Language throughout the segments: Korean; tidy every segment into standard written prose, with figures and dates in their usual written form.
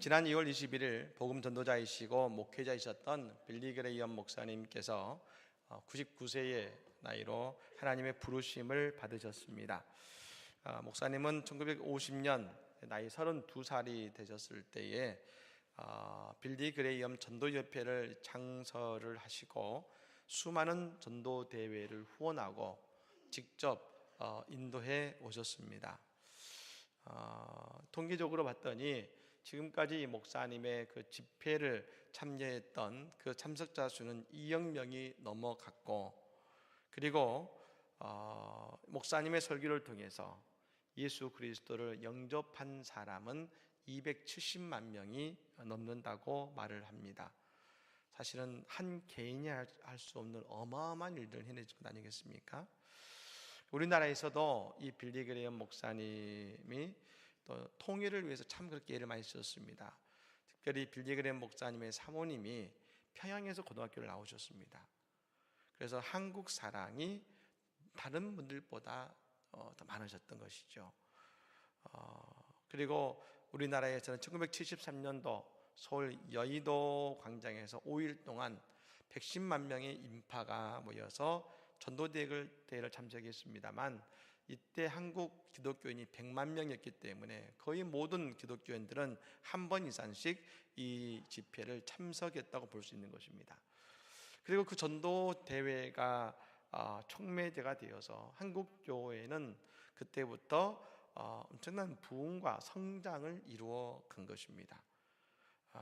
지난 2월 21일 복음 전도자이시고 목회자이셨던 빌리 그레이엄 목사님께서 99세의 나이로 하나님의 부르심을 받으셨습니다. 목사님은 1950년 나이 32살이 되셨을 때에 빌리 그레이엄 전도협회를 창설을 하시고 수많은 전도 대회를 후원하고 직접 인도해 오셨습니다. 통계적으로 봤더니 지금까지 목사님의 그 집회를 참여했던 그 참석자 수는 2억 명이 넘어갔고, 그리고 목사님의 설교를 통해서 예수 그리스도를 영접한 사람은 270만 명이 넘는다고 말을 합니다. 사실은 한 개인이 할 수 없는 어마어마한 일들을 해내신 것 아니겠습니까? 우리나라에서도 이 빌리 그레이엄 목사님이 또 통일을 위해서 참 그렇게 애를 많이 썼습니다. 특별히 빌리 그레이엄 목사님의 사모님이 평양에서 고등학교를 나오셨습니다. 그래서 한국 사랑이 다른 분들보다 더 많으셨던 것이죠. 그리고 우리나라에서는 1973년도 서울 여의도 광장에서 5일 동안 110만 명의 인파가 모여서 전도대회를 참석했습니다만, 이때 한국 기독교인이 100만 명이었기 때문에 거의 모든 기독교인들은 한 번 이상씩 이 집회를 참석했다고 볼 수 있는 것입니다. 그리고 그 전도대회가 촉매제가 되어서 한국 교회는 그때부터 엄청난 부흥과 성장을 이루어 간 것입니다.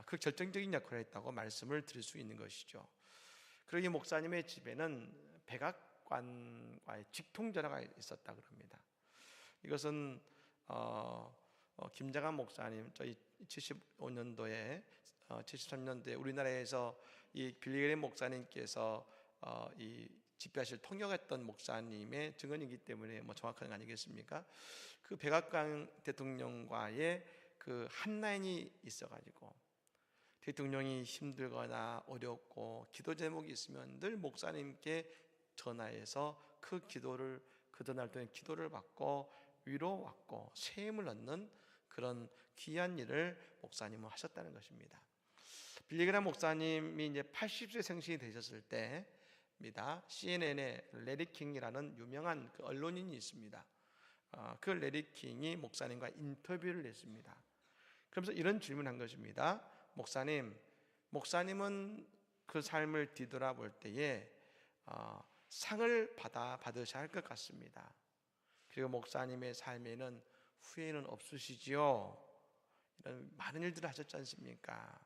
그 결정적인 역할을 했다고 말씀을 드릴 수 있는 것이죠. 그리고 이 목사님의 집에는 백악관과의 직통전화가 있었다 그럽니다. 이것은 김장한 목사님, 저희 75년도에 73년도에 우리나라에서 이 빌리 그레이엄 목사님께서 이 집회하실 통역했던 목사님의 증언이기 때문에 정확한 거 아니겠습니까? 그 백악관 대통령과의 그 한라인이 있어가지고 대통령이 힘들거나 어렵고 기도 제목이 있으면 늘 목사님께 전화해서 그 기도를 그 전화를 통해 기도를 받고 위로받고 새 힘을 얻는 그런 귀한 일을 목사님은 하셨다는 것입니다. 빌리 그레이엄 목사님이 이제 80세 생신이 되셨을 때입니다. CNN의 레리 킹이라는 유명한 그 언론인이 있습니다. 그 레리 킹이 목사님과 인터뷰를 했습니다. 그러면서 이런 질문을 한 것입니다. 목사님은 그 삶을 뒤돌아볼 때에 상을 받으셔야 할 것 같습니다. 그리고 목사님의 삶에는 후회는 없으시지요? 이런 많은 일들을 하셨지 않습니까?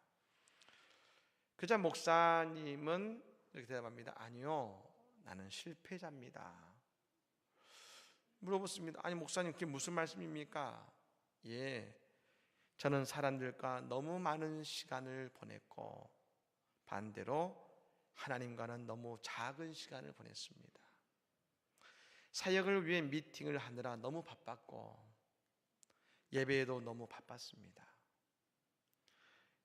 그자 목사님은 이렇게 대답합니다. 아니요, 나는 실패자입니다. 물어봤습니다. 아니 목사님, 그게 무슨 말씀입니까? 예, 저는 사람들과 너무 많은 시간을 보냈고 반대로 하나님과는 너무 작은 시간을 보냈습니다. 사역을 위해 미팅을 하느라 너무 바빴고 예배에도 너무 바빴습니다.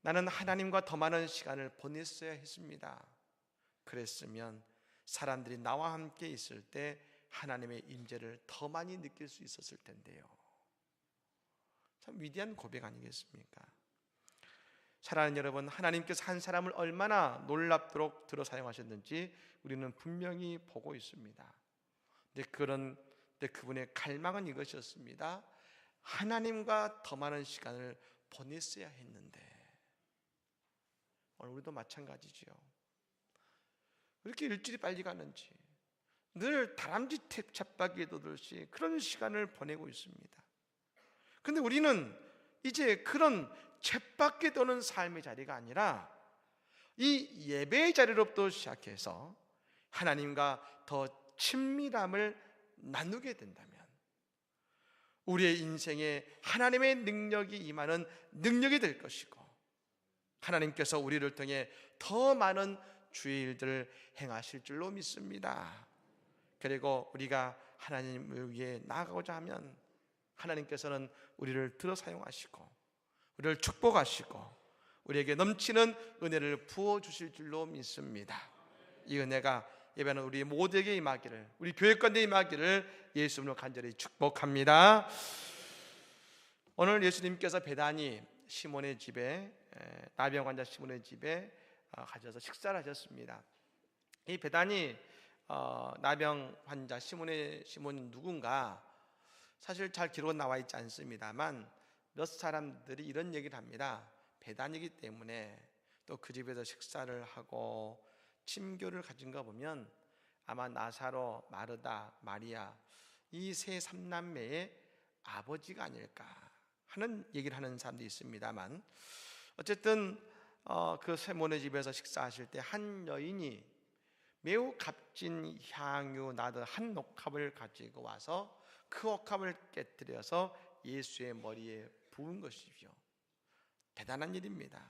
나는 하나님과 더 많은 시간을 보냈어야 했습니다. 그랬으면 사람들이 나와 함께 있을 때 하나님의 임재를 더 많이 느낄 수 있었을 텐데요. 참 위대한 고백 아니겠습니까? 사랑하는 여러분, 하나님께서 한 사람을 얼마나 놀랍도록 들어 사용하셨는지 우리는 분명히 보고 있습니다. 그런데 그분의 갈망은 이것이었습니다. 하나님과 더 많은 시간을 보냈어야 했는데, 오늘 우리도 마찬가지지요. 왜 이렇게 일주일이 빨리 가는지, 늘 다람쥐 쳇바퀴에 도듯이 그런 시간을 보내고 있습니다. 그런데 우리는 이제 그런 쳇바퀴 도는 삶의 자리가 아니라 이 예배의 자리로부터 시작해서 하나님과 더 친밀함을 나누게 된다면 우리의 인생에 하나님의 능력이 임하는 능력이 될 것이고, 하나님께서 우리를 통해 더 많은 주의 일들을 행하실 줄로 믿습니다. 그리고 우리가 하나님을 위해 나아가고자 하면 하나님께서는 우리를 들어 사용하시고 우리를 축복하시고 우리에게 넘치는 은혜를 부어주실 줄로 믿습니다. 이 은혜가 예배는 우리 모두에게 임하기를, 우리 교회권에 임하기를 예수님으로 간절히 축복합니다. 오늘 예수님께서 배단이 시몬의 집에, 나병 환자 시몬의 집에 가셔서 식사를 하셨습니다. 이 베다니 나병 환자 시몬이 누군가 사실 잘 기록은 나와 있지 않습니다만 몇 사람들이 이런 얘기를 합니다. 베다니이기 때문에 또 그 집에서 식사를 하고 친교를 가진 거 보면 아마 나사로, 마르다, 마리아 이 세 삼남매의 아버지가 아닐까 하는 얘기를 하는 사람도 있습니다만, 어쨌든 그 시몬의 집에서 식사하실 때 한 여인이 매우 값진 향유 나드 한 옥합을 가지고 와서 그 옥합을 깨뜨려서 예수의 머리에 부은 것이죠. 대단한 일입니다.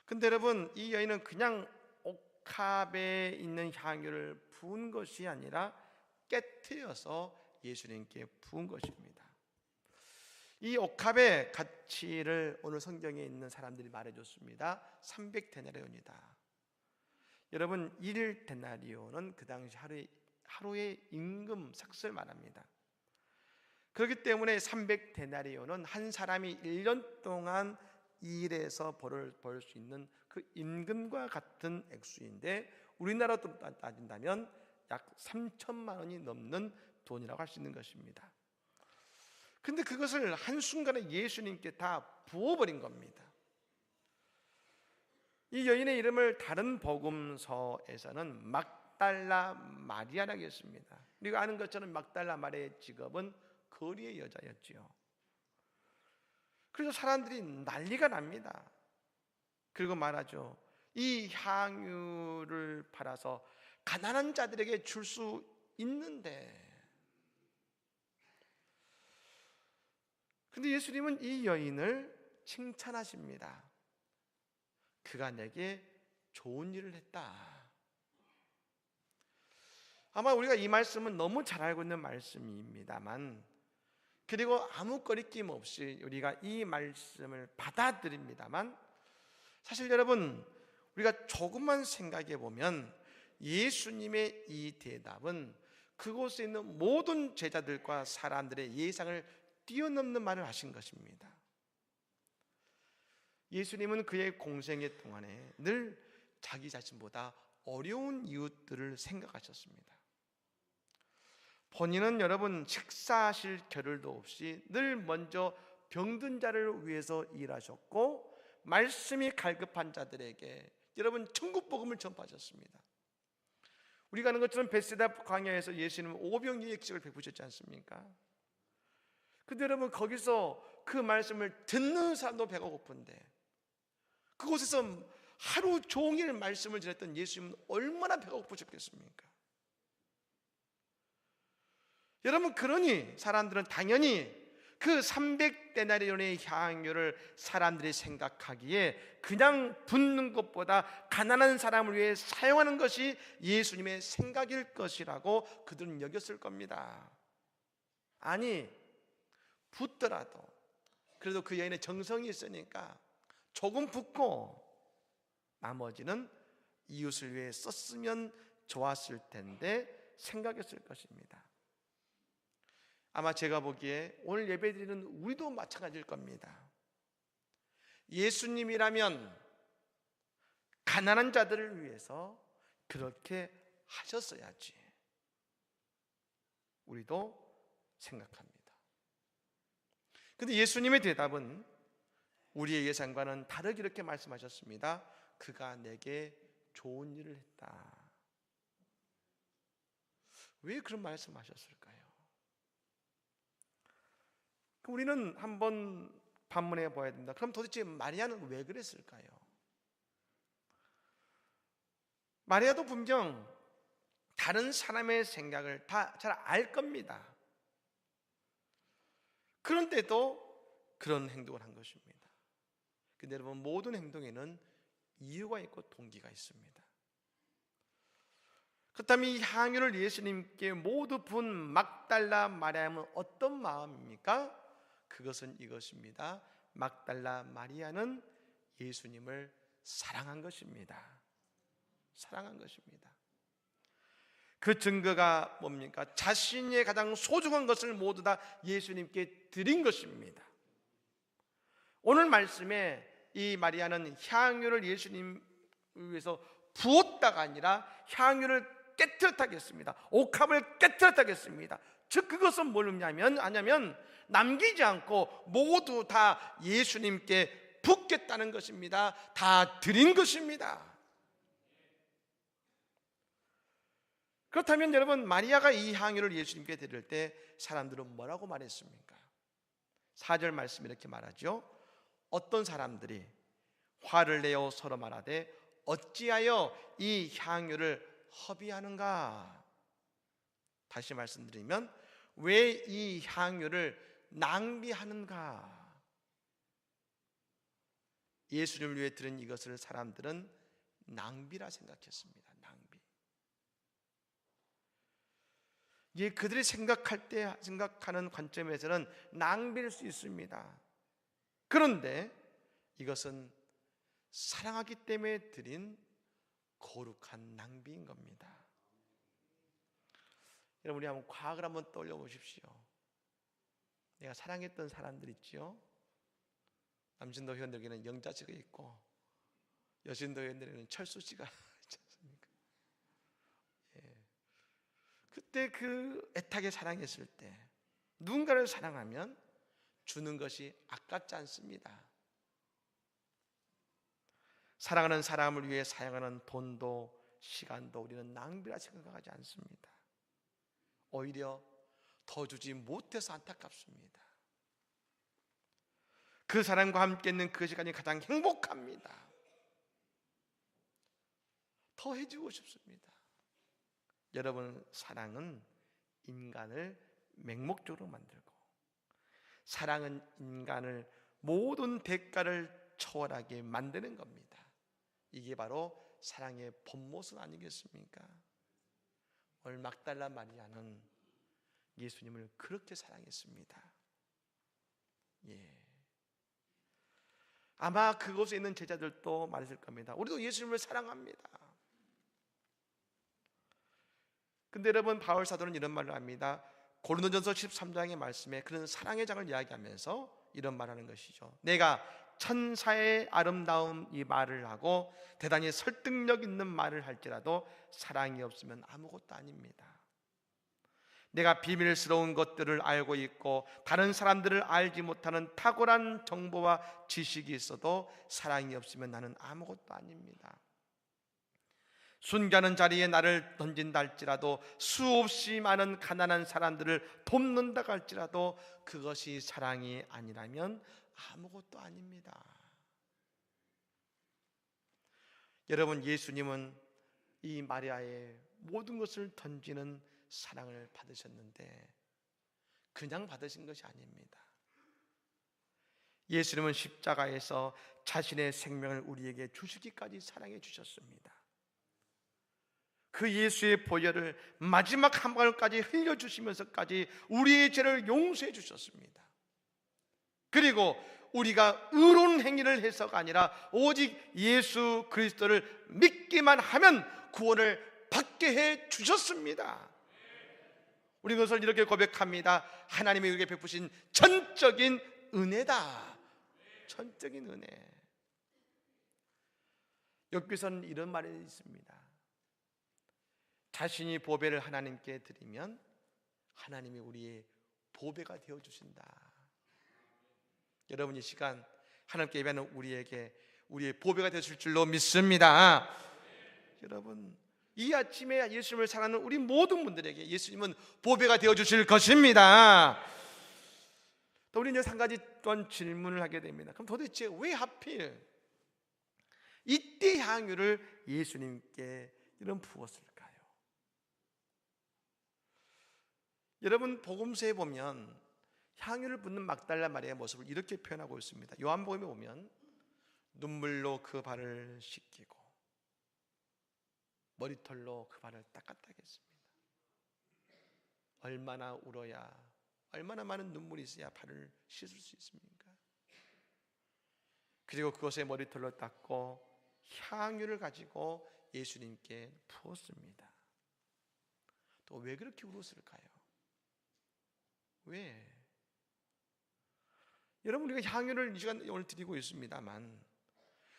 근데 여러분, 이 여인은 그냥 옥합에 있는 향유를 부은 것이 아니라 깨뜨려서 예수님께 부은 것입니다. 이 옥합의 가치를 오늘 성경에 있는 사람들이 말해줬습니다. 300데나리온이다. 여러분, 1데나리온은 그 당시 하루의 임금 삭슬 말합니다. 그렇기 때문에 300데나리온은 한 사람이 1년 동안 일해서 벌을 벌 수 있는 그 임금과 같은 액수인데, 우리나라로 따진다면 약 3천만 원이 넘는 돈이라고 할 수 있는 것입니다. 근데 그것을 한순간에 예수님께 다 부어버린 겁니다. 이 여인의 이름을 다른 복음서에서는 막달라 마리아라고 했습니다. 우리가 아는 것처럼 막달라 마리아의 직업은 거리의 여자였지요. 그래서 사람들이 난리가 납니다. 그리고 말하죠. 이 향유를 팔아서 가난한 자들에게 줄 수 있는데, 근데 예수님은 이 여인을 칭찬하십니다. 그가 내게 좋은 일을 했다. 아마 우리가 이 말씀은 너무 잘 알고 있는 말씀입니다만, 그리고 아무 거리낌 없이 우리가 이 말씀을 받아들입니다만, 사실 여러분, 우리가 조금만 생각해 보면 예수님의 이 대답은 그곳에 있는 모든 제자들과 사람들의 예상을 뛰어넘는 말을 하신 것입니다. 예수님은 그의 공생의 동안에 늘 자기 자신보다 어려운 이웃들을 생각하셨습니다. 본인은 여러분 식사하실 겨를도 없이 늘 먼저 병든 자를 위해서 일하셨고, 말씀이 갈급한 자들에게 여러분 천국 복음을 전파하셨습니다. 우리가 아는 것처럼 베세다 광야에서 예수님은 오병이의 기적을 베푸셨지 않습니까? 근데 여러분, 거기서 그 말씀을 듣는 사람도 배가 고픈데 그곳에서 하루 종일 말씀을 전했던 예수님은 얼마나 배가 고프셨겠습니까? 여러분, 그러니 사람들은 당연히 그 300데나리온의 향유를 사람들이 생각하기에 그냥 붓는 것보다 가난한 사람을 위해 사용하는 것이 예수님의 생각일 것이라고 그들은 여겼을 겁니다. 아니, 붓더라도 그래도 그 여인의 정성이 있으니까 조금 붓고 나머지는 이웃을 위해 썼으면 좋았을 텐데 생각했을 것입니다. 아마 제가 보기에 오늘 예배드리는 우리도 마찬가지일 겁니다. 예수님이라면 가난한 자들을 위해서 그렇게 하셨어야지, 우리도 생각합니다. 그런데 예수님의 대답은 우리의 예상과는 다르게 이렇게 말씀하셨습니다. 그가 내게 좋은 일을 했다. 왜 그런 말씀하셨을까요? 우리는 한번 반문해 봐야 됩니다. 그럼 도대체 마리아는 왜 그랬을까요? 마리아도 분명 다른 사람의 생각을 다 잘 알 겁니다. 그런데도 그런 행동을 한 것입니다. 근데 여러분, 모든 행동에는 이유가 있고 동기가 있습니다. 그렇다면 이 향유를 예수님께 모두 분 막달라 마리아는 어떤 마음입니까? 그것은 이것입니다. 막달라 마리아는 예수님을 사랑한 것입니다. 사랑한 것입니다. 그 증거가 뭡니까? 자신의 가장 소중한 것을 모두 다 예수님께 드린 것입니다. 오늘 말씀에 이 마리아는 향유를 예수님 위해서 부었다가 아니라 향유를 깨뜨렸다고 했습니다. 옥합을 깨뜨렸다고 했습니다. 즉 그것은 뭘 의미하냐면 남기지 않고 모두 다 예수님께 붓겠다는 것입니다. 다 드린 것입니다. 그렇다면 여러분, 마리아가 이 향유를 예수님께 드릴 때 사람들은 뭐라고 말했습니까? 4절 말씀 이렇게 말하죠. 어떤 사람들이 화를 내어 서로 말하되 어찌하여 이 향유를 허비하는가? 다시 말씀드리면 왜 이 향유를 낭비하는가? 예수님을 위해 드린 이것을 사람들은 낭비라 생각했습니다. 낭비. 이게 그들이 생각하는 관점에서는 낭비일 수 있습니다. 그런데 이것은 사랑하기 때문에 드린 거룩한 낭비인 겁니다. 여러분, 우리 한번 과거를 한번 떠올려 보십시오. 내가 사랑했던 사람들 있죠. 남신도 회원들에게는 영자씨가 있고 여신도 회원들에게는 철수씨가 있지 않습니까? 예. 그때 그 애타게 사랑했을 때 누군가를 사랑하면 주는 것이 아깝지 않습니다. 사랑하는 사람을 위해 사용하는 돈도 시간도 우리는 낭비라 생각하지 않습니다. 오히려 더 주지 못해서 안타깝습니다. 그 사람과 함께 있는 그 시간이 가장 행복합니다. 더 해주고 싶습니다. 여러분, 사랑은 인간을 맹목적으로 만들고 사랑은 인간을 모든 대가를 초월하게 만드는 겁니다. 이게 바로 사랑의 본모습 아니겠습니까? 오늘 막달라 마리아는 예수님을 그렇게 사랑했습니다. 예. 아마 그곳에 있는 제자들도 말했을 겁니다. 우리도 예수님을 사랑합니다. 근데 여러분, 바울 사도는 이런 말을 합니다. 고린도전서 13장의 말씀에 그런 사랑의 장을 이야기하면서 이런 말하는 것이죠. 내가 천사의 아름다운 이 말을 하고 대단히 설득력 있는 말을 할지라도 사랑이 없으면 아무것도 아닙니다. 내가 비밀스러운 것들을 알고 있고 다른 사람들을 알지 못하는 탁월한 정보와 지식이 있어도 사랑이 없으면 나는 아무것도 아닙니다. 순교하는 자리에 나를 던진다 할지라도 수없이 많은 가난한 사람들을 돕는다 할지라도 그것이 사랑이 아니라면 아무것도 아닙니다. 여러분, 예수님은 이 마리아의 모든 것을 던지는 사랑을 받으셨는데 그냥 받으신 것이 아닙니다. 예수님은 십자가에서 자신의 생명을 우리에게 주시기까지 사랑해 주셨습니다. 그 예수의 보혈을 마지막 한 방울까지 흘려주시면서까지 우리의 죄를 용서해 주셨습니다. 그리고 우리가 의로운 행위를 해서가 아니라 오직 예수 그리스도를 믿기만 하면 구원을 받게 해 주셨습니다. 우리 그것을 이렇게 고백합니다. 하나님이 우리에게 베푸신 전적인 은혜다. 전적인 은혜. 욥기서는 이런 말이 있습니다. 자신이 보배를 하나님께 드리면 하나님이 우리의 보배가 되어 주신다. 여러분, 이 시간 하나님께 예배하는 우리에게 우리의 보배가 되실 줄로 믿습니다. 여러분, 이 아침에 예수님을 사랑하는 우리 모든 분들에게 예수님은 보배가 되어 주실 것입니다. 또 우리는 이제 한 가지 또한 질문을 하게 됩니다. 그럼 도대체 왜 하필 이때 향유를 예수님께 이런 부었을까요? 여러분, 복음서에 보면 향유를 붓는 막달라 마리아의 모습을 이렇게 표현하고 있습니다. 요한복음에 보면 눈물로 그 발을 씻기고 머리털로 그 발을 닦았다 했습니다. 얼마나 울어야, 얼마나 많은 눈물이 있어야 발을 씻을 수 있습니까? 그리고 그것에 머리털로 닦고 향유를 가지고 예수님께 부었습니다. 또 왜 그렇게 울었을까요? 왜? 여러분, 우리가 향유를 이 시간 오늘 드리고 있습니다만,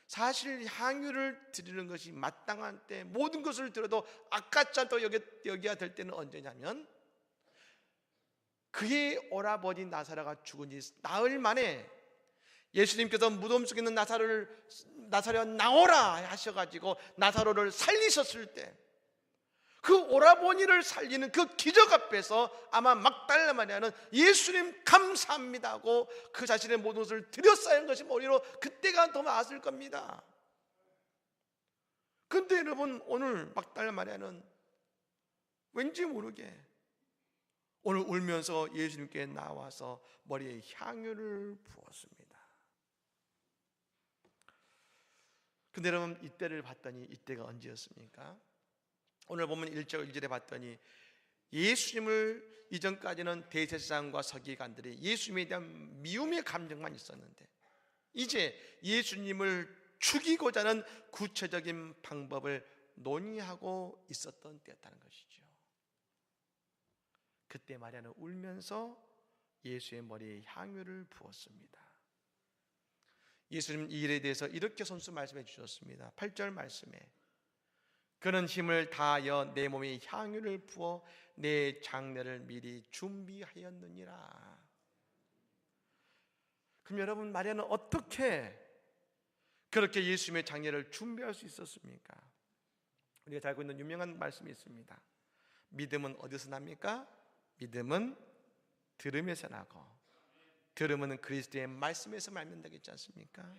사실 향유를 드리는 것이 마땅한 때, 모든 것을 들어도 아깝지 않다고 여겨야 될 때는 언제냐면, 그의 오라버니 나사로가 죽은 지 나흘 만에 예수님께서 무덤 속에 있는 나사로야 나오라 하셔가지고 나사로를 살리셨을 때, 그 오라버니를 살리는 그 기적 앞에서 아마 막달라 마리아는 예수님 감사합니다 하고 그 자신의 모든 것을 드렸어야 하는 것이 오히려 그때가 더 나았을 겁니다. 근데 여러분, 오늘 막달라 마리아는 왠지 모르게 오늘 울면서 예수님께 나와서 머리에 향유를 부었습니다. 근데 여러분, 이때를 봤더니 이때가 언제였습니까? 오늘 보면 1절 2절에 봤더니 예수님을 이전까지는 대제사장과 서기관들이 예수님에 대한 미움의 감정만 있었는데, 이제 예수님을 죽이고자 하는 구체적인 방법을 논의하고 있었던 때였다는 것이죠. 그때 마리아는 울면서 예수의 머리에 향유를 부었습니다. 예수님 이 일에 대해서 이렇게 선수 말씀해 주셨습니다. 8절 말씀에 그는 힘을 다하여 내 몸에 향유를 부어 내 장례를 미리 준비하였느니라. 그럼 여러분, 마리아는 어떻게 그렇게 예수님의 장례를 준비할 수 있었습니까? 우리가 잘 알고 있는 유명한 말씀이 있습니다. 믿음은 어디서 납니까? 믿음은 들음에서 나고 들음은 그리스도의 말씀에서 말면되지 있지 않습니까?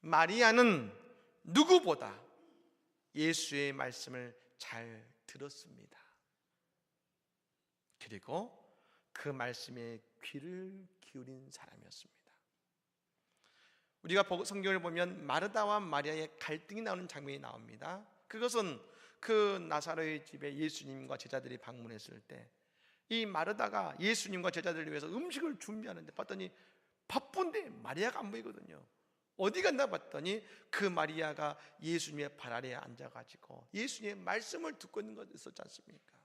마리아는 누구보다 예수의 말씀을 잘 들었습니다. 그리고 그 말씀에 귀를 기울인 사람이었습니다. 우리가 성경을 보면 마르다와 마리아의 갈등이 나오는 장면이 나옵니다. 그것은 그 나사로의 집에 예수님과 제자들이 방문했을 때 이 마르다가 예수님과 제자들을 위해서 음식을 준비하는데 봤더니 바쁜데 마리아가 안 보이거든요. 어디 갔나 봤더니 그 마리아가 예수님의 발 아래에 앉아가지고 예수님의 말씀을 듣고 있는 것 있었지 않습니까?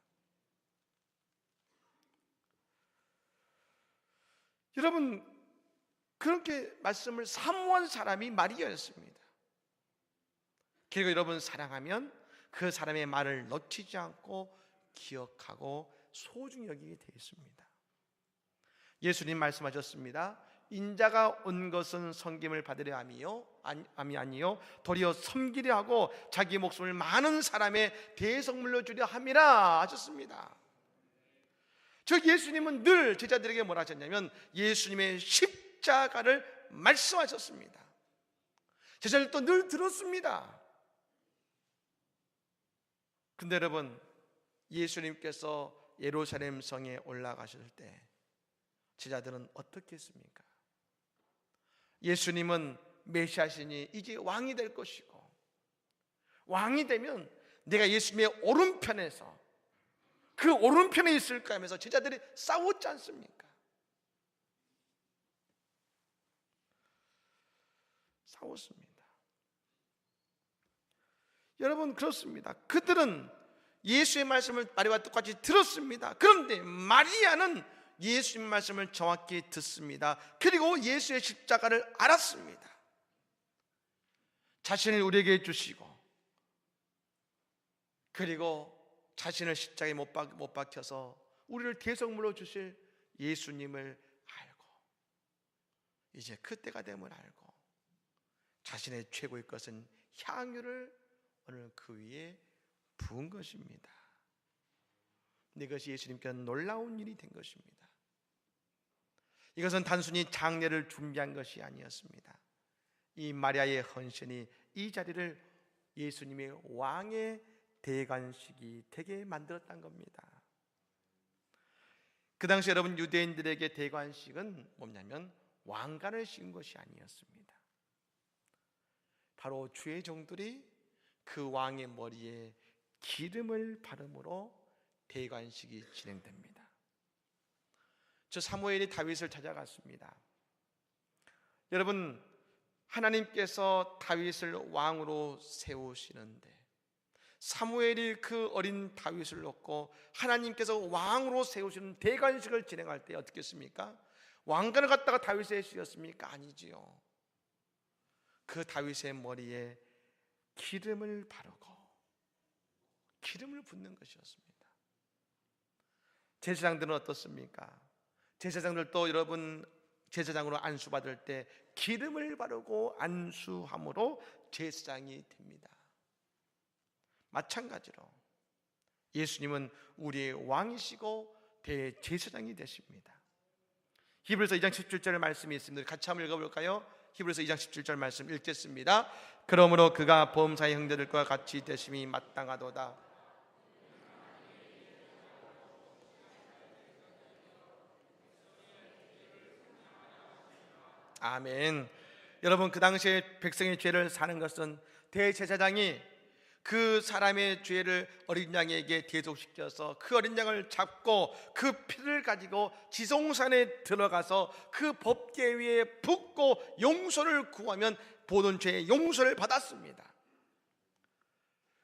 여러분, 그렇게 말씀을 사모한 사람이 마리아였습니다. 그리고 여러분, 사랑하면 그 사람의 말을 놓치지 않고 기억하고 소중히 여기게 되어 있습니다. 예수님 말씀하셨습니다. 인자가 온 것은 섬김을 받으려 함이 아니요 도리어 섬기려 하고 자기 목숨을 많은 사람의 대성물로 주려 함이라 하셨습니다. 즉 예수님은 늘 제자들에게 뭐라 하셨냐면 예수님의 십자가를 말씀하셨습니다. 제자들도 늘 들었습니다. 근데 여러분, 예수님께서 예루살렘 성에 올라가실 때 제자들은 어떻게 했습니까? 예수님은 메시아시니 이제 왕이 될 것이고, 왕이 되면 내가 예수님의 오른편에서 그 오른편에 있을까 하면서 제자들이 싸웠지 않습니까? 싸웠습니다. 여러분, 그렇습니다. 그들은 예수의 말씀을 마리아와 똑같이 들었습니다. 그런데 마리아는 예수님 말씀을 정확히 듣습니다. 그리고 예수의 십자가를 알았습니다. 자신을 우리에게 주시고, 그리고 자신을 십자가에 못 박혀서 우리를 대성물로 주실 예수님을 알고, 이제 그때가 되면 알고 자신의 최고의 것은 향유를 오늘 그 위에 부은 것입니다. 이것이 예수님께 놀라운 일이 된 것입니다. 이것은 단순히 장례를 준비한 것이 아니었습니다. 이 마리아의 헌신이 이 자리를 예수님의 왕의 대관식이 되게 만들었던 겁니다. 그 당시 여러분, 유대인들에게 대관식은 뭐냐면 왕관을 씌운 것이 아니었습니다. 바로 주의 종들이 그 왕의 머리에 기름을 바름으로 대관식이 진행됩니다. 저 사무엘이 다윗을 찾아갔습니다. 여러분, 하나님께서 다윗을 왕으로 세우시는데 사무엘이 그 어린 다윗을 놓고 하나님께서 왕으로 세우시는 대관식을 진행할 때 어떻게 했습니까? 왕관을 갖다가 다윗에 씌웠습니까? 아니지요. 그 다윗의 머리에 기름을 바르고 기름을 붓는 것이었습니다. 제사장들은 어떻습니까? 제사장들도 여러분 제사장으로 안수받을 때 기름을 바르고 안수함으로 제사장이 됩니다. 마찬가지로 예수님은 우리의 왕이시고 대제사장이 되십니다. 히브리서 2장 17절 말씀이 있습니다. 같이 한번 읽어볼까요? 히브리서 2장 17절 말씀 읽겠습니다. 그러므로 그가 범사의 형제들과 같이 되심이 마땅하도다. 아멘. 여러분, 그 당시에 백성의 죄를 사는 것은 대제사장이 그 사람의 죄를 어린 양에게 대속시켜서 그 어린 양을 잡고 그 피를 가지고 지성산에 들어가서 그 법궤 위에 붓고 용서를 구하면 모든 죄의 용서를 받았습니다.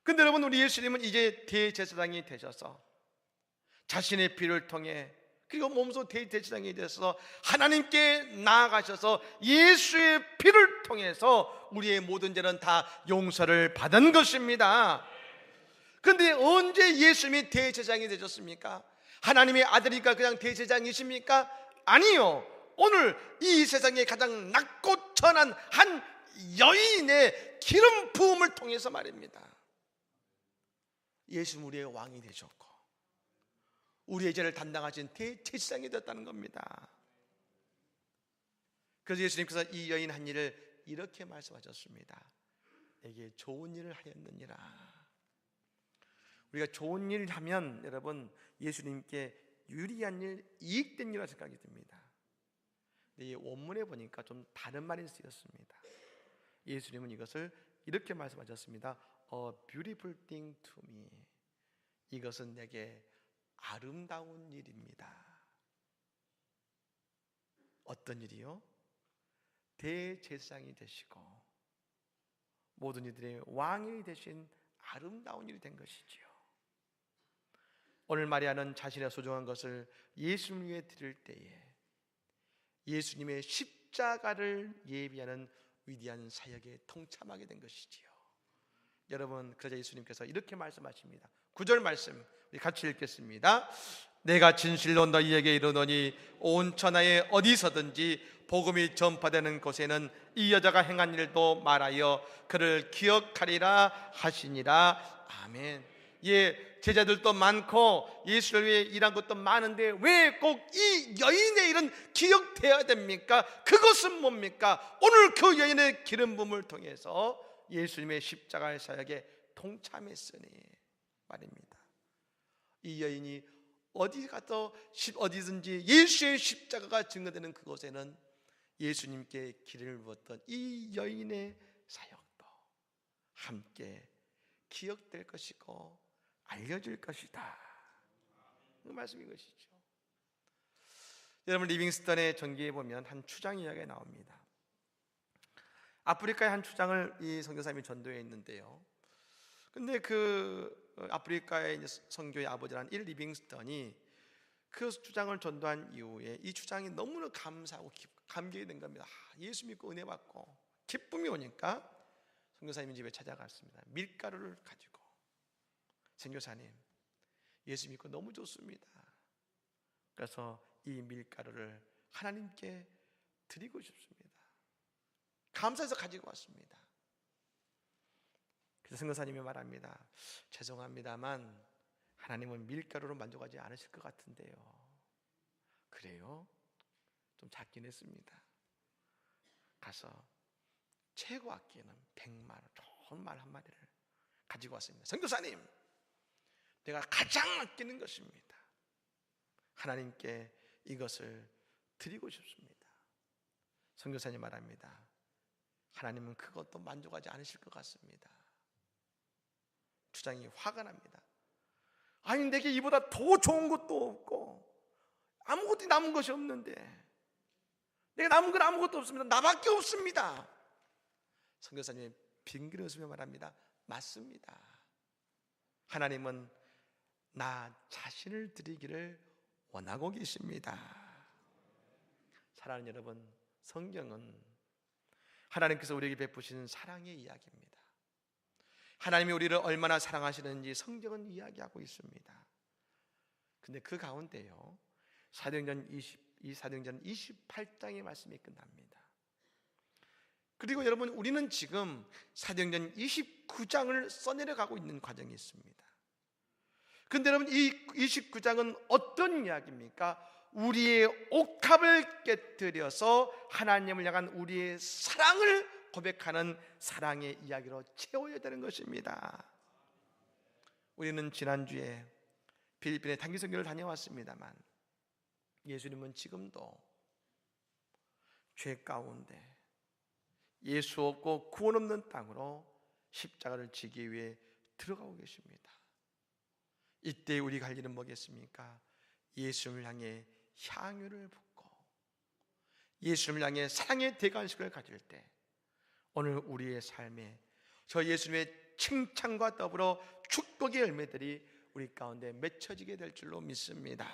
근데 여러분, 우리 예수님은 이제 대제사장이 되셔서 자신의 피를 통해, 그리고 몸소 대제사장이 되셔서 하나님께 나아가셔서 예수의 피를 통해서 우리의 모든 죄는 다 용서를 받은 것입니다. 그런데 언제 예수님이 대제사장이 되셨습니까? 하나님의 아들이니까 그냥 대제사장이십니까? 아니요. 오늘 이 세상에 가장 낮고 천한 한 여인의 기름 부음을 통해서 말입니다. 예수님 우리의 왕이 되셨고 우리의 죄를 담당하신 대제사장이 되었다는 겁니다. 그래서 예수님께서 이 여인 한 일을 이렇게 말씀하셨습니다. 내게 좋은 일을 하였느니라. 우리가 좋은 일을 하면 여러분 예수님께 유리한 일, 이익된 일이라고 생각이 듭니다. 근데 이 원문에 보니까 좀 다른 말이 쓰였습니다. 예수님은 이것을 이렇게 말씀하셨습니다. A beautiful thing to me. 이것은 내게 아름다운 일입니다. 어떤 일이요? 대제사장이 되시고 모든 이들의 왕이 되신 아름다운 일이 된 것이지요. 오늘 마리아는 자신의 소중한 것을 예수님 위해 드릴 때에 예수님의 십자가를 예비하는 위대한 사역에 동참하게 된 것이지요. 여러분, 그러자 예수님께서 이렇게 말씀하십니다. 9절 말씀 우리 같이 읽겠습니다. 내가 진실로 너희에게 이르노니 온 천하에 어디서든지 복음이 전파되는 곳에는 이 여자가 행한 일도 말하여 그를 기억하리라 하시니라. 아멘. 예, 제자들도 많고 예수를 위해 일한 것도 많은데 왜 꼭 이 여인의 일은 기억되어야 됩니까? 그것은 뭡니까? 오늘 그 여인의 기름 부음을 통해서 예수님의 십자가의 사역에 동참했으니 말입니다. 이 여인이 어디 가서 어디든지 예수의 십자가가 증거되는 그곳에는 예수님께 기름을 부었던 이 여인의 사역도 함께 기억될 것이고 알려질 것이다. 그 말씀이 것이죠. 여러분, 리빙스턴의 전기에 보면 한 추장 이야기가 나옵니다. 아프리카의 한 추장을 이 선교사님이 전도해 있는데요. 근데 그 아프리카의 선교의 아버지라는 일 리빙스턴이 그 추장을 전도한 이후에 이 추장이 너무나 감사하고 감격이 된 겁니다. 예수 믿고 은혜 받고 기쁨이 오니까 선교사님 집에 찾아갔습니다. 밀가루를 가지고, 선교사님 예수 믿고 너무 좋습니다. 그래서 이 밀가루를 하나님께 드리고 싶습니다. 감사해서 가지고 왔습니다. 그래서 선교사님이 말합니다. 죄송합니다만 하나님은 밀가루로 만족하지 않으실 것 같은데요. 그래요? 좀 작긴 했습니다. 가서 최고 아끼는 100만 원, 좋은 말 한마디를 가지고 왔습니다. 선교사님, 내가 가장 아끼는 것입니다. 하나님께 이것을 드리고 싶습니다. 선교사님 말합니다. 하나님은 그것도 만족하지 않으실 것 같습니다. 추장이 화가 납니다. 아니, 내게 이보다 더 좋은 것도 없고 아무것도 남은 것이 없는데, 내가 남은 건 아무것도 없습니다. 나밖에 없습니다. 선교사님이 빙그레 웃으며 말합니다. 맞습니다. 하나님은 나 자신을 드리기를 원하고 계십니다. 사랑하는 여러분, 성경은 하나님께서 우리에게 베푸신 사랑의 이야기입니다. 하나님이 우리를 얼마나 사랑하시는지 성경은 이야기하고 있습니다. 근데 그 가운데요, 사도행전 28장의 말씀이 끝납니다. 그리고 여러분, 우리는 지금 사도행전 29장을 써내려가고 있는 과정이 있습니다. 근데 여러분, 이 29장은 어떤 이야기입니까? 우리의 옥탑을 깨뜨려서 하나님을 향한 우리의 사랑을 고백하는 사랑의 이야기로 채워야 되는 것입니다. 우리는 지난주에 필리핀에 단기 선교를 다녀왔습니다만 예수님은 지금도 죄 가운데 예수 없고 구원 없는 땅으로 십자가를 지기 위해 들어가고 계십니다. 이때 우리 갈 일은 뭐겠습니까? 예수님을 향해 향유를 붓고 예수님을 향해 사랑의 대관식을 가질 때 오늘 우리의 삶에 저 예수님의 칭찬과 더불어 축복의 열매들이 우리 가운데 맺혀지게 될 줄로 믿습니다.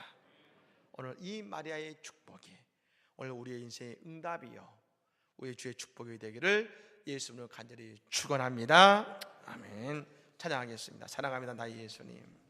오늘 이 마리아의 축복이 오늘 우리의 인생의 응답이요 우리 주의 축복이 되기를 예수님으로 간절히 축원합니다. 아멘. 찬양하겠습니다. 사랑합니다 나의 예수님.